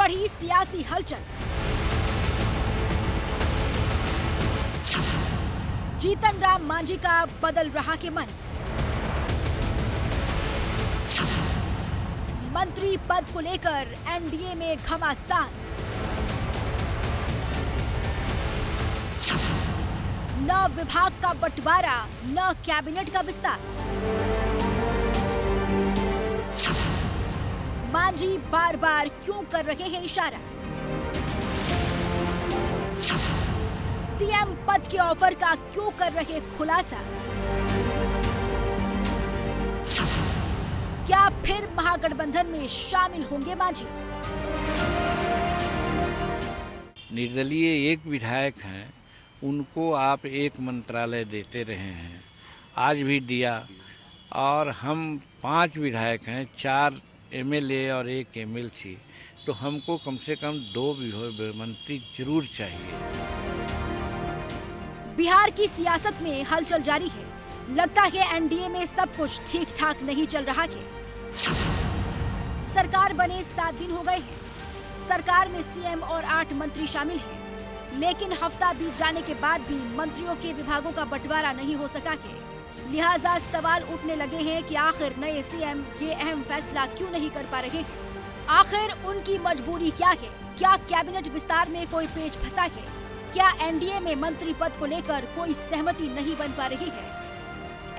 बढ़ी सियासी हलचल। जीतन राम मांझी का बदल रहा के मन। मंत्री पद को लेकर एनडीए में घमासान। न विभाग का बंटवारा, न कैबिनेट का विस्तार। मांझी बार बार क्यों कर रहे हैं इशारा? सीएम पद के ऑफर का क्यों कर रहे खुलासा? क्या फिर महागठबंधन में शामिल होंगे मांझी? निर्दलीय एक विधायक हैं, उनको आप एक मंत्रालय देते रहे हैं, आज भी दिया। और हम 5 विधायक हैं, 4 एमएलए और 1 एमएलसी, तो हमको कम से कम 2 मंत्री जरूर चाहिए। बिहार की सियासत में हलचल जारी है। लगता है एनडीए में सब कुछ ठीक ठाक नहीं चल रहा है। सरकार बने 7 दिन हो गए हैं। सरकार में सीएम और 8 मंत्री शामिल हैं, लेकिन हफ्ता बीत जाने के बाद भी मंत्रियों के विभागों का बंटवारा नहीं हो सका है। लिहाजा सवाल उठने लगे हैं कि आखिर नए सीएम ये अहम फैसला क्यों नहीं कर पा रहे हैं? आखिर उनकी मजबूरी क्या है? क्या कैबिनेट विस्तार में कोई पेच फंसा है? क्या एनडीए में मंत्री पद को लेकर कोई सहमति नहीं बन पा रही है?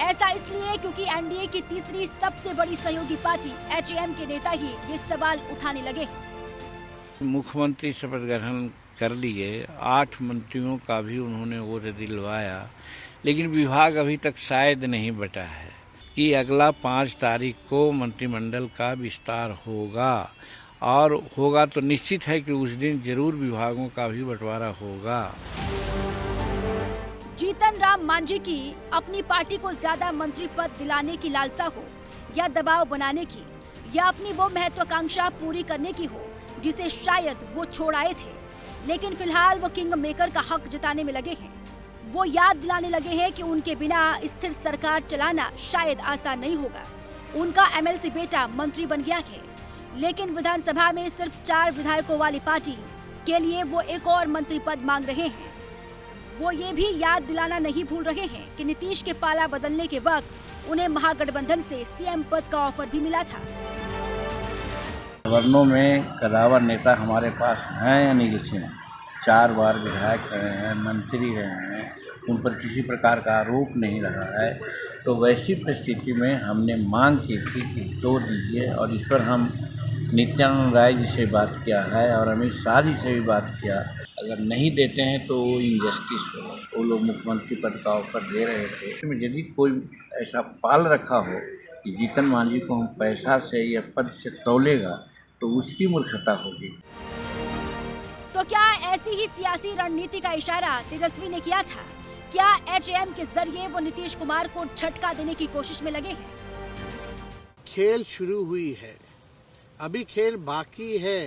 ऐसा इसलिए क्योंकि एनडीए की तीसरी सबसे बड़ी सहयोगी पार्टी एचएम के नेता ही ये सवाल उठाने लगे हैं। मुख्यमंत्री शपथ ग्रहण कर लिए, 8 मंत्रियों का भी उन्होंने वो दिलवाया, लेकिन विभाग अभी तक शायद नहीं बटा है कि अगला 5 तारीख को मंत्रिमंडल का विस्तार होगा, और होगा तो निश्चित है कि उस दिन जरूर विभागों का भी बंटवारा होगा। जीतन राम मांझी की अपनी पार्टी को ज्यादा मंत्री पद दिलाने की लालसा हो, या दबाव बनाने की, या अपनी वो महत्वाकांक्षा पूरी करने की हो जिसे शायद वो छोड़ आए थे, लेकिन फिलहाल वो किंग मेकर का हक जताने में लगे हैं। वो याद दिलाने लगे हैं कि उनके बिना स्थिर सरकार चलाना शायद आसान नहीं होगा। उनका एमएलसी बेटा मंत्री बन गया है, लेकिन विधानसभा में सिर्फ 4 विधायकों वाली पार्टी के लिए वो एक और मंत्री पद मांग रहे हैं। वो ये भी याद दिलाना नहीं भूल रहे हैं कि नीतीश के पाला बदलने के वक्त उन्हें महागठबंधन से सीएम पद का ऑफर भी मिला था। वर्णों में कदावर नेता हमारे पास हैं या नहीं? किसी में 4 बार विधायक रहे हैं, मंत्री रहे हैं, उन पर किसी प्रकार का आरोप नहीं रहा है। तो वैसी परिस्थिति में हमने मांग की थी कि 2 दीजिए, और इस पर हम नित्यानंद राय जी से बात किया है और अमित शाह जी से भी बात किया। अगर नहीं देते हैं तो वो इनजस्टिस होगा। वो लोग मुख्यमंत्री पद का ऑफर दे रहे थे। यदि कोई ऐसा पाल रखा हो कि जीतन मांझी को हम पैसा से या पद से तौलेगा, तो उसकी मूर्खता होगी। तो क्या ऐसी ही सियासी रणनीति का इशारा तेजस्वी ने किया था? क्या एचएम के जरिए वो नीतीश कुमार को झटका देने की कोशिश में लगे हैं? खेल शुरू हुई है, अभी खेल बाकी है।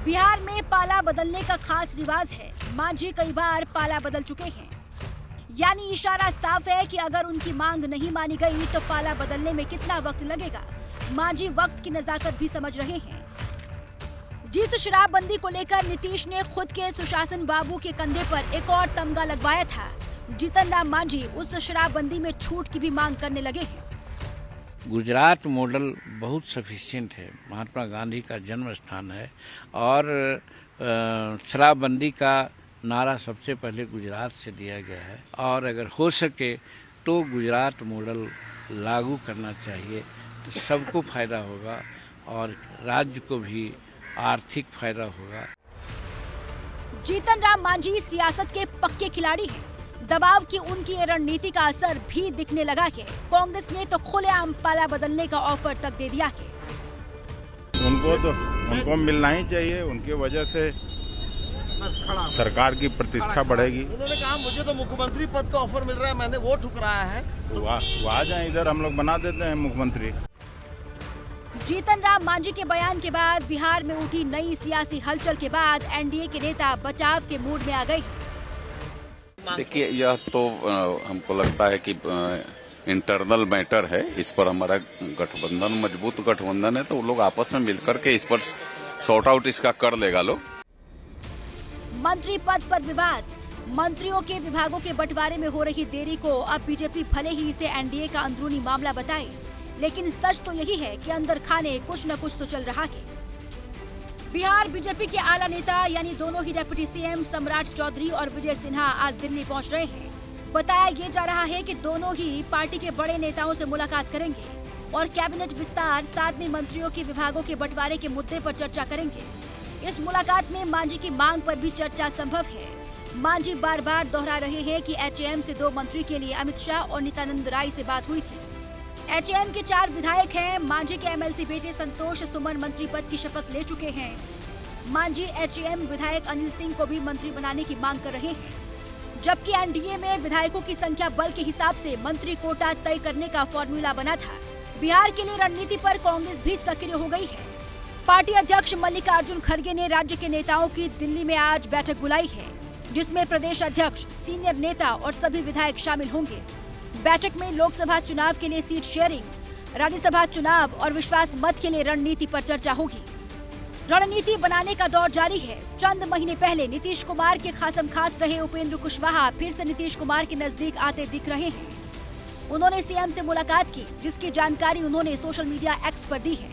बिहार में पाला बदलने का खास रिवाज है। मांझी कई बार पाला बदल चुके हैं, यानी इशारा साफ है कि अगर उनकी मांग नहीं मानी गई तो पाला बदलने में कितना वक्त लगेगा। मांझी वक्त की नजाकत भी समझ रहे हैं। जिस शराबबंदी को लेकर नीतीश ने खुद के सुशासन बाबू के कंधे पर एक और तमगा लगवाया था, जीतन राम मांझी उस शराबबंदी में छूट की भी मांग करने लगे हैं। गुजरात मॉडल बहुत सफिशिएंट है, महात्मा गांधी का जन्म स्थान है, और शराबबंदी का नारा सबसे पहले गुजरात से दिया गया है, और अगर हो सके तो गुजरात मॉडल लागू करना चाहिए, तो सबको फायदा होगा और राज्य को भी आर्थिक फायदा होगा। जीतन राम मांझी सियासत के पक्के खिलाड़ी हैं। दबाव की उनकी रणनीति का असर भी दिखने लगा है। कांग्रेस ने तो खुलेआम पाला बदलने का ऑफर तक दे दिया है। उनको मिलना ही चाहिए, उनकी वजह से सरकार की प्रतिष्ठा बढ़ेगी। उन्होंने कहा मुझे तो मुख्यमंत्री पद का ऑफर मिल रहा है, मैंने वो ठुकराया है। तो आ जाए इधर, हम लोग बना देते हैं मुख्यमंत्री। जीतन राम मांझी के बयान के बाद बिहार में उठी नई सियासी हलचल के बाद एनडीए के नेता बचाव के मूड में आ गए। देखिए, यह तो हमको लगता है कि इंटरनल मैटर है। इस पर हमारा गठबंधन मजबूत गठबंधन है, तो वो लोग आपस में मिलकर के इस पर सॉर्ट आउट इसका कर लेगा लोग। मंत्री पद पर विवाद, मंत्रियों के विभागों के बंटवारे में हो रही देरी को अब बीजेपी भले ही इसे एनडीए का अंदरूनी मामला बताए, लेकिन सच तो यही है कि अंदर खाने कुछ न कुछ तो चल रहा है। बिहार बीजेपी के आला नेता यानी दोनों ही डिप्टी सीएम सम्राट चौधरी और विजय सिन्हा आज दिल्ली पहुंच रहे हैं। बताया ये जा रहा है कि दोनों ही पार्टी के बड़े नेताओं से मुलाकात करेंगे और कैबिनेट विस्तार, साथ में मंत्रियों के विभागों के बंटवारे के मुद्दे पर चर्चा करेंगे। इस मुलाकात में मांझी की मांग पर भी चर्चा संभव है। मांझी बार बार दोहरा रहे हैं कि एचएएम से 2 मंत्री के लिए अमित शाह और नित्यानंद राय से बात हुई थी। एचएएम के 4 विधायक हैं। मांझी के एमएलसी बेटे संतोष सुमन मंत्री पद की शपथ ले चुके हैं। मांझी एचएएम विधायक अनिल सिंह को भी मंत्री बनाने की मांग कर रहे हैं, जबकि एनडीए में विधायकों की संख्या बल के हिसाब से मंत्री कोटा तय करने का फॉर्मूला बना था। बिहार के लिए रणनीति पर कांग्रेस भी सक्रिय हो गई है। पार्टी अध्यक्ष मल्लिकार्जुन खड़गे ने राज्य के नेताओं की दिल्ली में आज बैठक बुलाई है, जिसमें प्रदेश अध्यक्ष, सीनियर नेता और सभी विधायक शामिल होंगे। बैठक में लोकसभा चुनाव के लिए सीट शेयरिंग, राज्यसभा चुनाव और विश्वास मत के लिए रणनीति पर चर्चा होगी। रणनीति बनाने का दौर जारी है। चंद महीने पहले नीतीश कुमार के खासम खास रहे उपेंद्र कुशवाहा फिर से नीतीश कुमार के नजदीक आते दिख रहे हैं। उन्होंने सीएम से मुलाकात की, जिसकी जानकारी उन्होंने सोशल मीडिया एक्स पर दी है।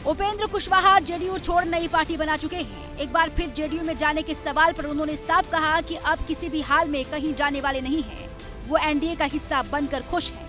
उपेंद्र कुशवाहा जेडीयू छोड़ नई पार्टी बना चुके हैं। एक बार फिर जेडीयू में जाने के सवाल पर उन्होंने साफ कहा कि अब किसी भी हाल में कहीं जाने वाले नहीं हैं। वो एनडीए का हिस्सा बनकर खुश हैं।